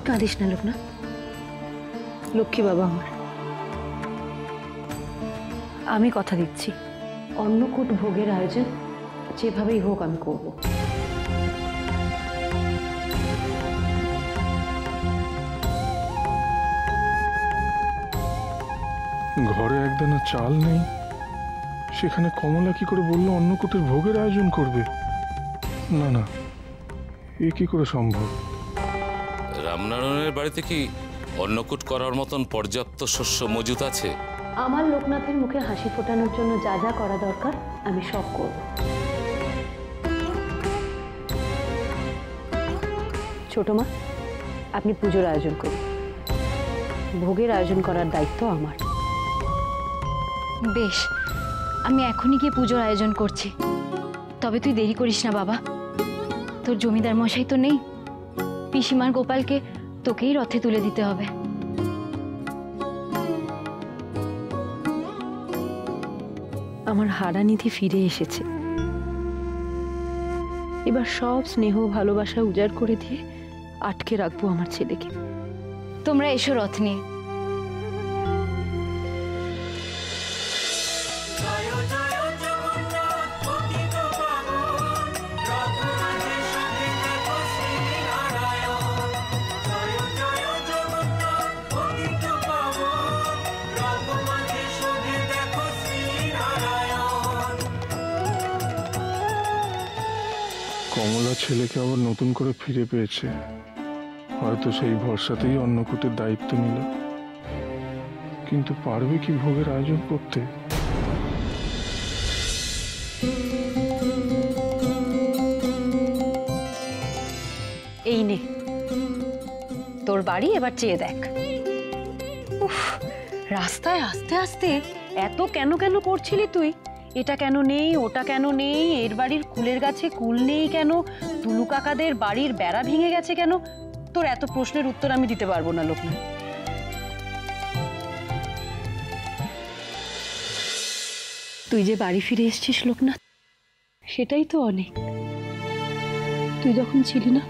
কাঁদিস না লোকনাথ, লক্ষ্মী বাবা আমার। আমি কথা দিচ্ছি, অন্নকূট ভোগের আয়োজন যেভাবেই হোক আমি করব। ঘরে একদানা চাল নেই, সেখানে কমলা কি করে বললো অন্নকূটের ভোগের আয়োজন করবে? না না, এ কি করে সম্ভব? রামনারায়ণের বাড়িতে কি অন্নকূট করার মতন পর্যাপ্ত শস্য মজুত আছে? আমার লোকনাথের মুখে হাসি ফোটানোর জন্য যা যা করা দরকার আমি সব করব। ছোট মা, আপনি পুজোর আয়োজন করুন, ভোগের আয়োজন করার দায়িত্ব আমার। বেশ, আমি এখনই গিয়ে পুজোর আয়োজন করছি। তবে তুই দেরি করিস না বাবা, তোর জমিদার মশাই তো নেই, পিসিমার গোপালকে তোকেই রথে তুলে দিতে হবে। আমার হারানিধি ফিরে এসেছে, এবার সব স্নেহ ভালোবাসা উজাড় করে দিয়ে আটকে রাখবো আমার ছেলেকে। তোমরা এসো রথ নিয়ে। কমলা ছেলেকে আবার নতুন করে ফিরে পেয়েছে, হয়তো সেই ভরসাতেই অন্নকূটের দায়িত্ব নিল। কিন্তু পারবে কি ভোগের আয়োজন করতে? এই নে তোর বাড়ি, এবার চেয়ে দেখ। উফ, রাস্তায় আস্তে আস্তে এত কেন কেন করছিলি তুই? এটা কেন নেই, ওটা কেন নেই, এর বাড়ির কুলের গাছে কুল নেই কেন, তুলু কাকাদের বাড়ির বেড়া ভেঙে গেছে কেন? তোর এত প্রশ্নের উত্তর আমি দিতে পারবো না লোকনাথ। তুই যে বাড়ি ফিরে এসেছিস লোকনাথ, সেটাই তো অনেক। তুই যখন ছিলি না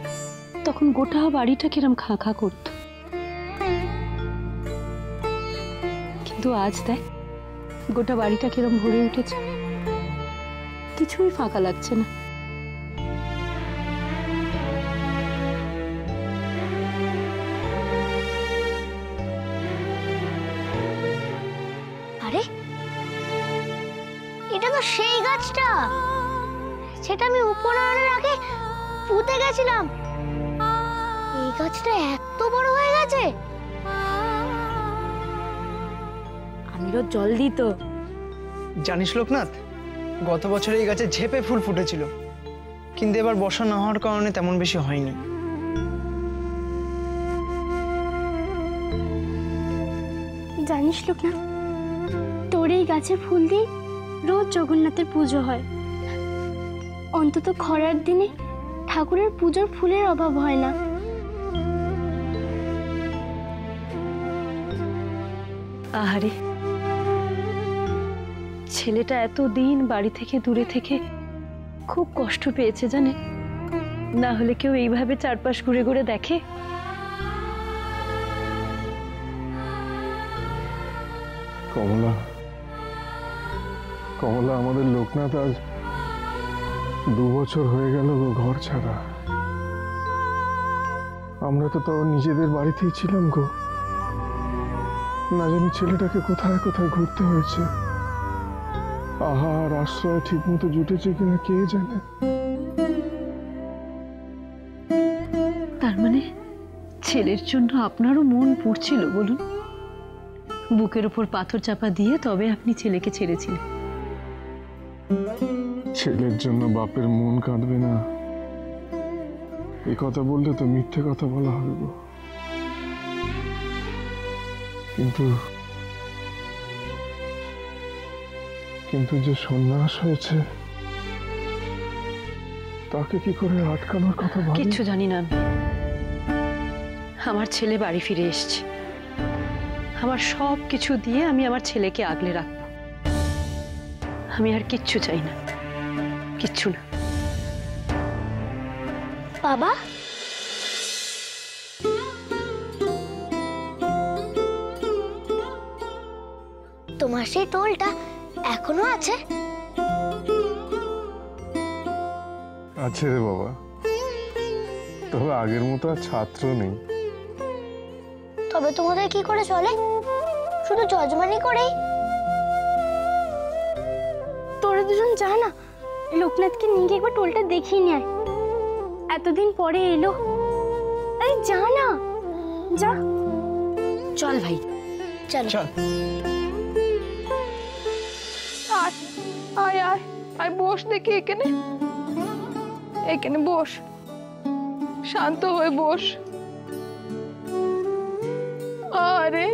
তখন গোটা বাড়িটা কিরম খা খা করত, কিন্তু আজ দেখ গোটা বাড়িটা কিরম ভরে উঠেছে, কিছুই ফাঁকা লাগছে না। আরে এটা তো সেই গাছটা, সেটা আমি উপনয়নের আগে পুঁতে গেছিলাম। এই গাছটা এত বড় হয়ে গেছে। আমি রোজ জল দিই তো। জানিস লোকনাথ, গত বছর এই গাছে ঝেপে ফুল ফুটেছিল, কিন্তু এবার বর্ষা না হওয়ার কারণে তেমন বেশি হয়নি। জানিস লোকনাথ, তোর এই গাছের ফুল দিয়ে রোজ জগন্নাথের পুজো হয়। অন্তত খরার দিনে ঠাকুরের পুজোর ফুলের অভাব হয় না। আহারে, ছেলেটা এতদিন বাড়ি থেকে দূরে থেকে খুব কষ্ট পেয়েছে জানে, না হলে কেউ এইভাবে চারপাশ ঘুরে ঘুরে দেখে? কমলা, কমলা, আমাদের লোকনাথ আজ 2 বছর হয়ে গেল ঘর ছাড়া। আমরা তো তাও নিজেদের বাড়িতেই ছিলাম গো। না জানি ছেলেটাকে কোথায় কোথায় ঘুরতে হয়েছে, আহার আশ্রয় ঠিক মতো জুটেছে কিনা কে জানে। তার মানে ছেলের জন্য আপনারও মন পুড়ছিল বলুন? বুকের উপর পাথর চাপা দিয়ে তবে আপনি ছেলেকে ছেড়েছিলেন। ছেলের জন্য বাপের মন কাঁদবে না, এই কথা বললে তো মিথ্যে কথা বলা হবে গো। কিন্তু কিন্তু যে সন্ন্যাস হয়েছে তাকে কি করে আটকানোর কথা ভাবি? কিচ্ছু জানি না আমি। আমার ছেলে বাড়ি ফিরে এসেছে, আমার সব কিছু দিয়ে আমি আমার ছেলেকে আগলে রাখবো। আমি আর কিচ্ছু চাই না, কিচ্ছু না। বাবা, তোমার সেই টোলটা এখনো আছে? আছে রে বাবা, তবে আগের মতো আর ছাত্র নেই। তবে তোমাদের কি করে চলে? শুধু যজমানি করেই? তোরা দুজন যা না, লোকনাথকে নিয়ে গিয়ে একবার টোলটা দেখিয়ে নিয়ে আয়। এতদিন পরে এলো। আরে যা না, যা। চল ভাই। চল চল। আয় আয় আয় আয়, বস দেখি এখানে, এখানে বস, শান্ত হয়ে বস। আরে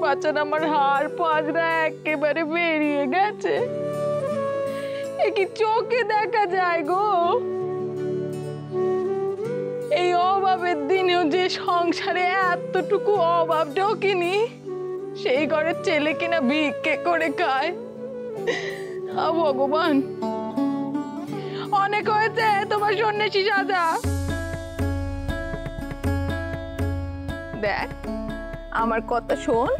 বাচ্চাটা আমার হাড় পাজরা একেবারে বেরিয়ে গেছে, এ কি চোখে দেখা যায় গো? এই অভাবের দিনেও যে সংসারে এতটুকু অভাব ঢোকেনি, সেই ঘরের ছেলে কিনা ভিক্ষে করে খায়। ভগবান, অনেক হয়েছে তোমার সন্ন্যাসী সাজা। দেখ, আমার কথা শোন,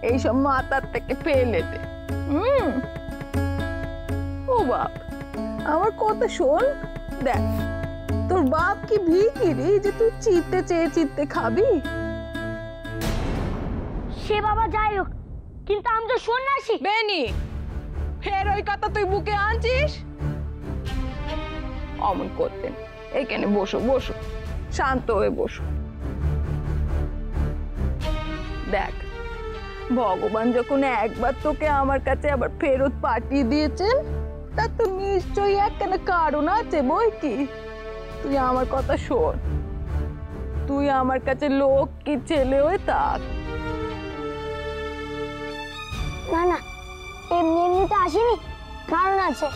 এইসব মাথার থেকে ফেলে দে। ও বাপ, আমার কথা শোন। দেখ, তোর বাপ কি ভিখিরি যে তুই চিত্তে চেয়ে চিত্তে খাবি? সে বাবা যাই হোক, কিন্তু আমি তো সন্ন্যাসী। বেনি, ফের ওই কথা তুই বুকে আনছিস? অমন করতেন। এখানে বসো বসো, শান্ত হয়ে বসো। দেখ, ভগবান যখন একবার তোকে আমার কাছে আবার ফেরত পাঠিয়ে দিয়েছেন, তার তো নিশ্চয়ই একখানা কারণ আছে বই কি। তুই আমার কথা শোন, তুই আমার কাছে লোক কি ছেলে হয়ে থাক। না না, এমনি এমনিতে আসিনি, কারণ আছে।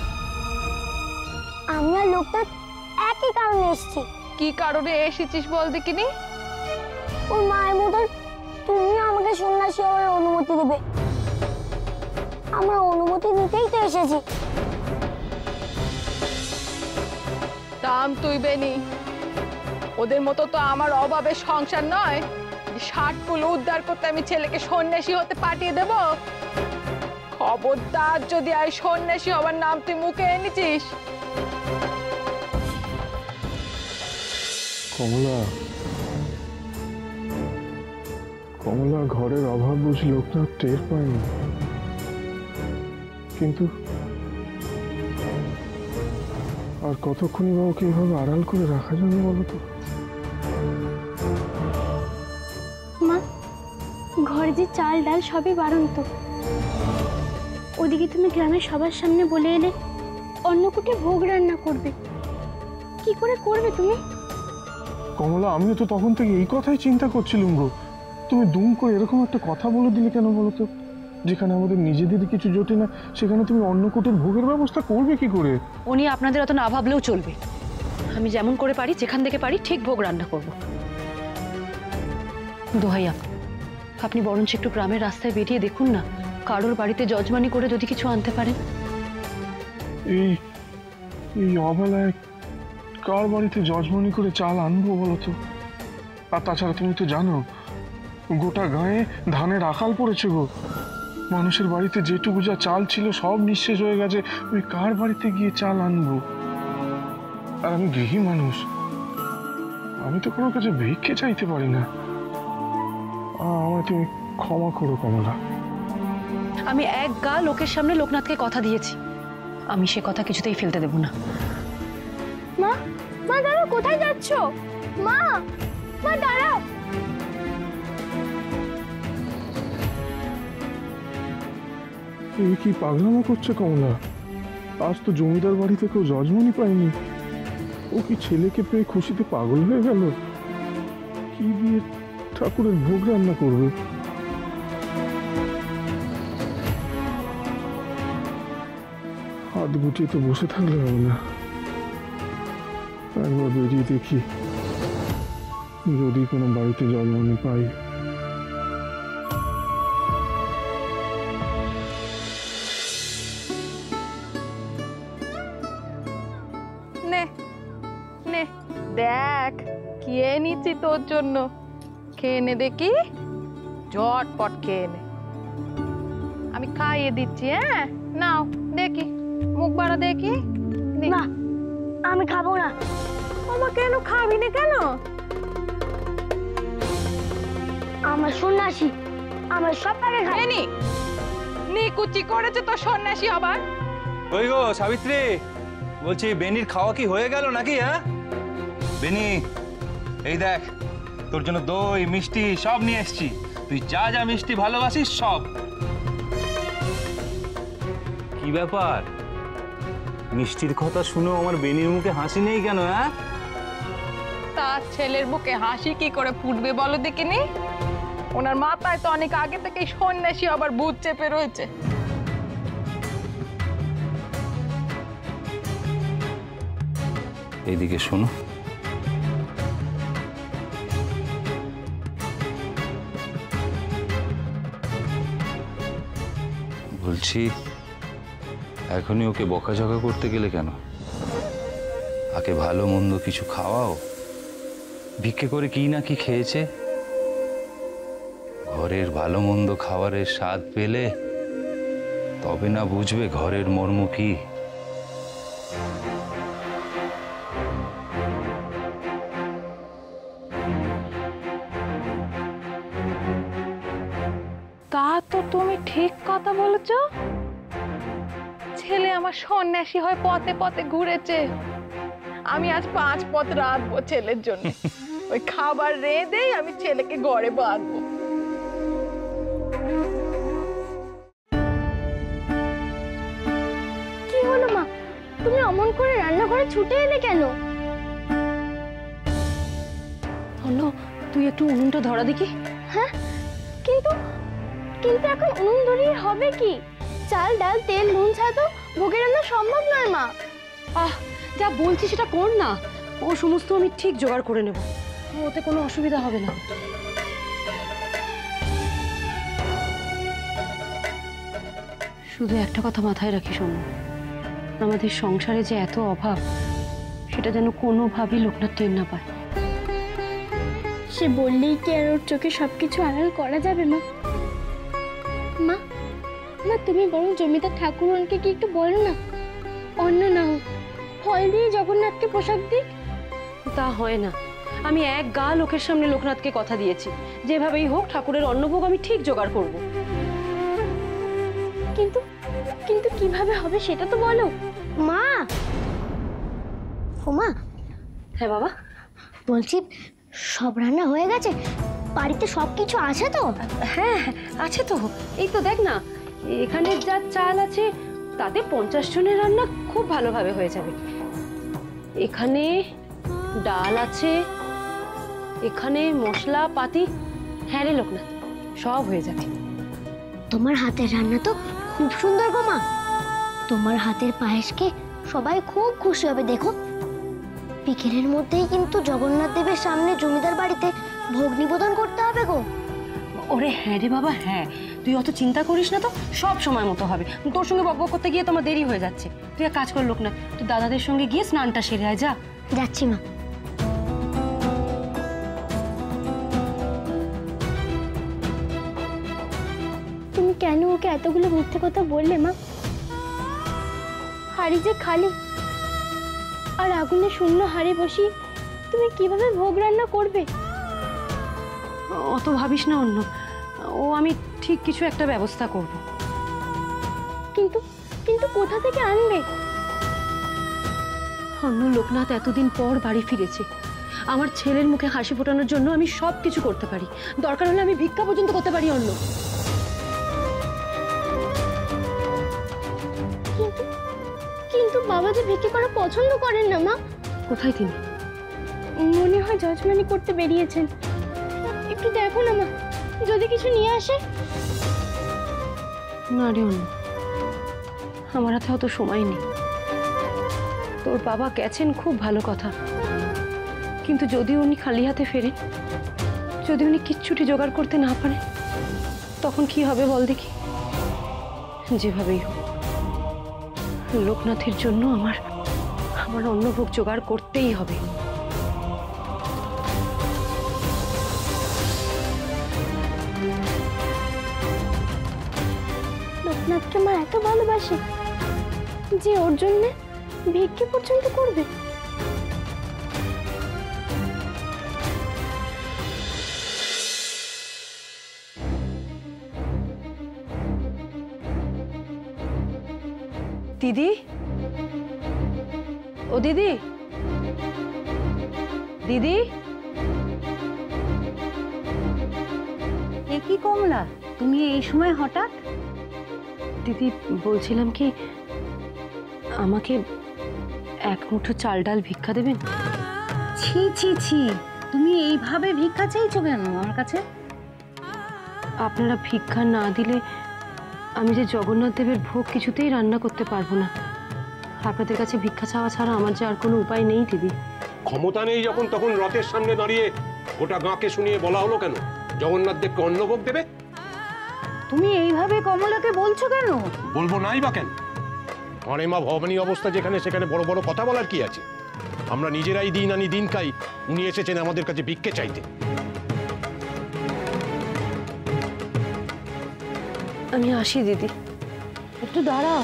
আমি আর লোকটা একই কারণে এসেছি। কি কারণে এসেছিস বল দেখিনি? ওর মায়ের মতন তুমি আমাকে সন্ন্যাসী হওয়ার অনুমতি দেবে। আমরা অনুমতি দিতেই তো এসেছি। দাম তুই বেনি, ওদের মতো তো আমার অভাবের সংসার নয় 60 কুল উদ্ধার করতে আমি ছেলেকে সন্ন্যাসী হতে পাঠিয়ে দেব। খবরদার যদি আর সন্ন্যাসী হবার নাম তুই মুখে এনেছিস। কমলা, কমলা ঘরের অভাব বুঝি লোকনাথ টের পায়নি, কিন্তু আর কতক্ষণই বা ওকে এভাবে আড়াল করে রাখা যাবে বলো তো? মা, ঘরে যে চাল ডাল সবই বাড়ন্ত। ওদিকে তুমি গ্রামের সবার সামনে বলে এলে অন্নকূটে ভোগ রান্না করবে। কি করে করবে তুমি? কমলা, আমিও তো তখন থেকে এই কথাই চিন্তা করছিলাম গো। তুমি দুম করে এরকম একটা কথা বলে দিলে কেন বলো তো? যেখানে আমাদের নিজেদের কিছু জোটে না, সেখানে তুমি অন্নকূটের ভোগের ব্যবস্থা করবে কি করে? উনি আপনাদের অত না ভাবলেও চলবে। আমি যেমন করে পারি, যেখান থেকে পারি ঠিক ভোগ রান্না করব। দোহাইয়া, আপনি বরঞ্চ একটু গ্রামের রাস্তায় বেরিয়ে দেখুন না, কারোর বাড়িতে যজমানি করে যদি কিছু আনতে পারেন। এই এই অবেলায় কার বাড়িতে যজমানি করে চাল আনবো বলো তো? আর তাছাড়া তুমি তো জানো, গোটা গায়ে ধানের আকাল পড়েছে গো। মানুষের বাড়িতে যেটুকু যা চাল ছিল সব নিঃশেষ হয়ে গেছে। আমি কার বাড়িতে গিয়ে চাল আনবো? আর আমি গৃহী মানুষ, আমি তো কোনো কাছে ভিক্ষে চাইতে পারি না। আমায় তুমি ক্ষমা করো কমলা। আমি এক গা লোকের সামনে লোকনাথকে কথা দিয়েছি, আমি সে কথা কিছুতেই ফেলতে দেব না। মা, মা দাঁড়াও, কোথায় যাচ্ছ? মা, মা দাঁড়াও। এই কি পাগলামো করছে কমলা? আজ তো জমিদার বাড়ি থেকেও যজমানি পাইনি। ও কি ছেলেকে পেয়ে খুশিতে পাগল হয়ে গেল? কি দিয়ে ঠাকুরের ভোগ রান্না করবে? হাত গুটিয়ে তো বসে থাকলে হবে না, একবার বেরিয়ে দেখি যদি কোনো বাড়িতে যজমানি পাই। নে নে, দেখ কি এনেছি তোর জন্য, খেয়ে নে দেখি, ঝটপট খেয়ে নে। আমি খাইয়ে দিচ্ছি। হ্যাঁ নাও, দেখি মুখ বাড়া দেখি। না আমি খাবো না। আমার কেন খাবি না কেন? আমার সন্ন্যাসী, আমার সব টাকা খাই। নি নি কুচি করেছে তো সন্ন্যাসী হবার। ওই গো সাবিত্রী, বলছি বেনির খাওয়া কি হয়ে গেল নাকি? হ্যাঁ বেনি, এই দেখ তোর জন্য দই মিষ্টি সব নিয়ে এসেছি। তুই যা যা মিষ্টি ভালোবাসিস সব। কি ব্যাপার, মিষ্টির কথা শুনে আমার বেনির মুখে হাসি নেই কেন? হ্যাঁ তার ছেলের বুকে হাসি কি করে ফুটবে বলো দেখিনি? ওনার মাথায় তো অনেক আগে থেকেই সন্ন্যাসী আবার ভূত চেপে রয়েছে। এইদিকে শোনো, বলছি এখনই ওকে বকাঝকা করতে গেলে কেন? আগে ভালো মন্দ কিছু খাওয়াও। ভিক্ষে করে কি না কি খেয়েছে। ঘরের ভালো মন্দ খাবারের স্বাদ পেলে তবে না বুঝবে ঘরের মর্ম কি। তা তো তুমি ঠিক কথা বলেছ। ছেলে আমার সন্ন্যাসী হয়ে পথে পথে ঘুরেছে। আমি আজ 5 পথ রাঁধবো ছেলের জন্য। ওই খাবার রেঁধেই আমি ছেলেকে ঘরে বাঁধবো। কি হলো মা, তুমি অমন করে রান্নাঘরে ছুটে এলে কেন? অন্য তুই একটু উনুনটা ধরা দেখি। হ্যাঁ কিন্তু কিন্তু এখন উনুন ধরিয়ে হবে কি? চাল ডাল তেল নুন ছাড়া তো ভোগের রান্না সম্ভব নয় মা। আহ, যা বলছি সেটা কর না। ও সমস্ত আমি ঠিক জোগাড় করে নেব, ওতে কোনো অসুবিধা হবে না। শুধু একটা কথা মাথায় রাখিস অন্য, আমাদের সংসারে যে এত অভাব সেটা যেন কোনোভাবেই লোকনাথ টের না পায়। সে বললেই কি আর ওর চোখে সবকিছু আড়াল করা যাবে মা? মা মা তুমি বরং জমিদার ঠাকুরনকে কি একটু বলো না, অন্য না হোক ফল দিয়ে জগন্নাথকে পোশাক দিক। তা হয় না। আমি এক গা লোকের সামনে লোকনাথকে কথা দিয়েছি, যেভাবেই হোক ঠাকুরের অন্নভোগ আমি ঠিক জোগাড় করব। কিন্তু কিন্তু কিভাবে হবে সেটা তো বলো মা। ও মা। হ্যাঁ বাবা বলছি সব রান্না হয়ে গেছে? বাড়িতে সব কিছু আছে তো? হ্যাঁ আছে তো, এই তো দেখ না, এখানে যা চাল আছে তাতে 50 জনের রান্না খুব ভালোভাবে হয়ে যাবে। এখানে ডাল আছে, এখানে মশলা পাতি। হ্যাঁ রে লোকনাথ, সব হয়ে যাবে। তোমার হাতের রান্না তো খুব সুন্দর গো মা। তোমার হাতের পায়েসকে সবাই খুব খুশি হবে। দেখো বিকেলের মধ্যেই কিন্তু জগন্নাথ দেবের সামনে জমিদার বাড়িতে ভোগ নিবেদন করতে হবে গো। ওরে হ্যাঁ রে বাবা, হ্যাঁ তুই অত চিন্তা করিস না তো, সব সময় মতো হবে। তোর সঙ্গে বকবক করতে গিয়ে তোমার দেরি হয়ে যাচ্ছে। তুই এক কাজ কর লোকনাথ, তুই দাদাদের সঙ্গে গিয়ে স্নানটা সেরে আয়। যা। যাচ্ছি মা। তুমি কেন ওকে এতগুলো মিথ্যে কথা বললে মা? হাড়ি যে খালি, আর আগুনে শূন্য হাড়ি বসি তুমি কিভাবে ভোগ রান্না করবে? অত ভাবিস না অন্য, ও আমি ঠিক কিছু একটা ব্যবস্থা করব। কিন্তু কিন্তু কোথা থেকে আনবে? অন্য লোকনাথ এতদিন পর বাড়ি ফিরেছে। আমার ছেলের মুখে হাসি ফোটানোর জন্য আমি সব কিছু করতে পারি, দরকার হলে আমি ভিক্ষা পর্যন্ত করতে পারি অন্য। কিন্তু বাবা যে ভিক্ষে করা পছন্দ করেন না মা। কোথায় তিনি? মনে হয় যজমানি করতে বেরিয়েছেন। একটু দেখো না মা, যদি কিছু নিয়ে আসে। না রে অন্য, আমার হাতে অত সময় নেই। তোর বাবা গেছেন খুব ভালো কথা, কিন্তু যদি উনি খালি হাতে ফেরেন, যদি উনি কিচ্ছুটি জোগাড় করতে না পারেন, তখন কি হবে বল দেখি। যেভাবেই হোক লোকনাথের জন্য আমার অন্নভোগ জোগাড় করতেই হবে। জগন্নাথকে মা এত ভালোবাসে যে ওর জন্য ভিক্ষে পর্যন্ত করবে? দিদি, ও দিদি, দিদি, এ কি কমলা, তুমি এই সময় হঠাৎ? দিদি বলছিলাম কি, আমাকে এক মুঠো চাল ডাল ভিক্ষা দেবেন? ছি ছি ছি, তুমি এইভাবে ভিক্ষা চাইছো কেন আমার কাছে? আপনারা ভিক্ষা না দিলে আমি যে জগন্নাথ দেবের ভোগ কিছুতেই রান্না করতে পারবো না। আপনাদের কাছে ভিক্ষা চাওয়া ছাড়া আমার যে আর কোনো উপায় নেই দিদি। ক্ষমতা নেই যখন তখন রথের সামনে দাঁড়িয়ে গোটা গাঁকে শুনিয়ে বলা হলো কেন জগন্নাথ দেবকে অন্নভোগ দেবে? তুমি এইভাবে কমলাকে বলছো কেন? বলবো নাই বা কেন? ঘরে মা ভবানী অবস্থা যেখানে সেখানে বড় বড় কথা বলার কি আছে? আমরা নিজেরাই দিন আনি দিন খাই, উনি এসেছেন আমাদের কাছে ভিক্ষে চাইতে। আমি আসি দিদি, একটু দাঁড়াও।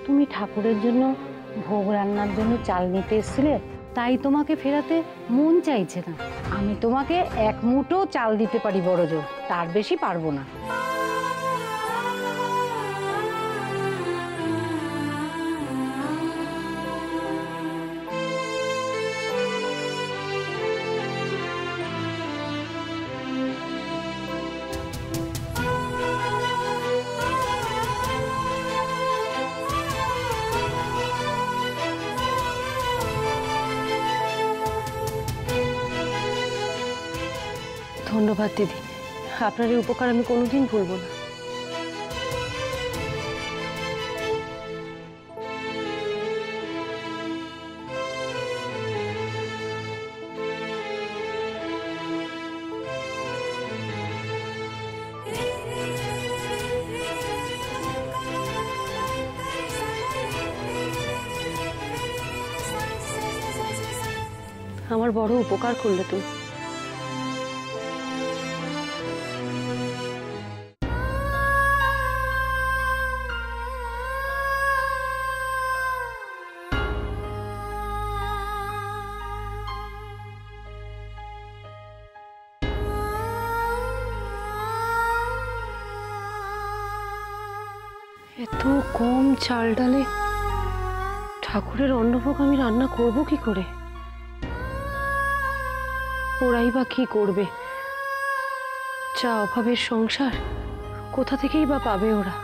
তুমি ঠাকুরের জন্য ভোগ রান্নার জন্য চাল নিতে এসেছিলে, তাই তোমাকে ফেরাতে মন চাইছে না। আমি তোমাকে এক মুঠো চাল দিতে পারি বড় জোর, তার বেশি পারবো না। ধন্যবাদ দিদি, আপনার এই উপকার আমি কোনোদিন ভুলব না। আমার বড় উপকার করলে তুমি। এত কম চাল ডালে ঠাকুরের অন্নভোগ আমি রান্না করব কি করে? ওরাই বা কি করবে? যা অভাবের সংসার, কোথা থেকেই বা পাবে ওরা?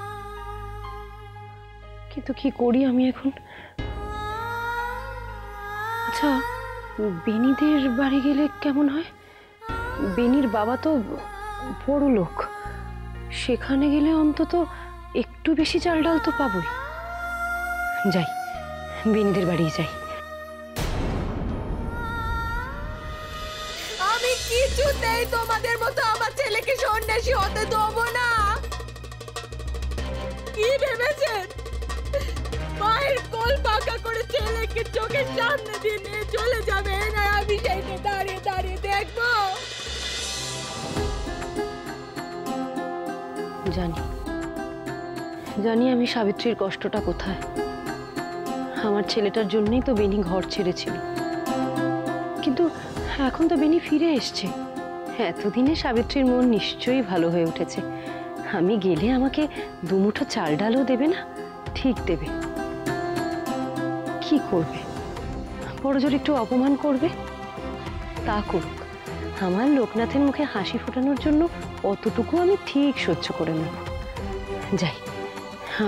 কিন্তু কি করি আমি এখন? আচ্ছা, বেনিদের বাড়ি গেলে কেমন হয়? বেনির বাবা তো বড় লোক, সেখানে গেলে অন্তত একটু বেশি চাল ডাল তো পাবই। যাই, বেনিদের বাড়ি যাই। আমি কিছুতেই তোমাদের মতো আমার ছেলেকে সন্ন্যাসী হতে দেবো না। কি ভেবেছেন মায়ের কোল পাকা করে ছেলেকে চোখের সামনে দিয়ে নিয়ে চলে যাবেন আর আমি সেইটা দাঁড়িয়ে দাঁড়িয়ে দেখবো? জানি জানি আমি সাবিত্রীর কষ্টটা কোথায়। আমার ছেলেটার জন্যই তো বেনি ঘর ছেড়েছিল, কিন্তু এখন তো বেনি ফিরে এসছে। এতদিনে সাবিত্রীর মন নিশ্চয়ই ভালো হয়ে উঠেছে। আমি গেলে আমাকে দুমুঠো চাল ডালও দেবে না? ঠিক দেবে। কি করবে? বড় জোর একটু অপমান করবে? তা করুক, আমার লোকনাথের মুখে হাসি ফোটানোর জন্য অতটুকু আমি ঠিক সহ্য করে নেব। যাই,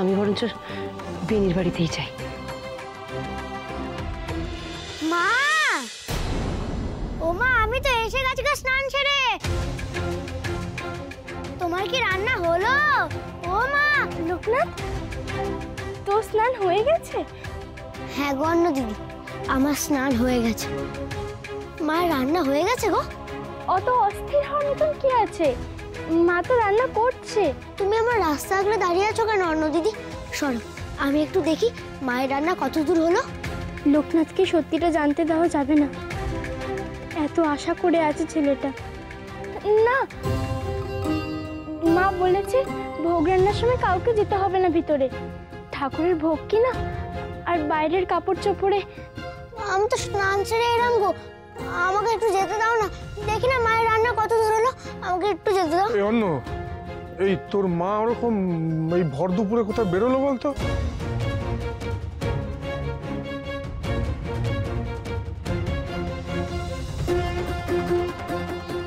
আমি বরঞ্চ বেনির বাড়িতেই যাই। মা, ও মা, আমি তো এসে গেছি স্নান সেরে। তোমার কি রান্না হলো? ও মা। লোকনাথ, তোর স্নান হয়ে গেছে? হ্যাঁ গো অন্য দিদি, আমার স্নান হয়ে গেছে। মায়ের রান্না হয়ে গেছে গো। অত অস্থির হওয়ার মতন কি আছে? মা তো রান্না করছে। তুমি আমার রাস্তা আগলে দাঁড়িয়ে আছো কেন অন্য দিদি? সরো, আমি একটু দেখি মায়ের রান্না কত দূর হলো। লোকনাথকে সত্যিটা জানতে দেওয়া যাবে না, এত আশা করে আছে ছেলেটা। না মা বলেছে ভোগ রান্নার সময় কাউকে যেতে হবে না ভিতরে, ঠাকুরের ভোগ কিনা আর বাইরের কাপড় চোপড়ে। আমি তো স্নান সেরে এলাম গো, আমাকে একটু যেতে দাও না। দেখি না মায়ের রান্না কত দূর হলো, আমাকে একটু যেতে দাও। এই অন্য, এই তোর মা ওরকম এই ভর দুপুরে কোথায় বেরোলো বলতো?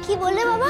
কি বললে বাবা?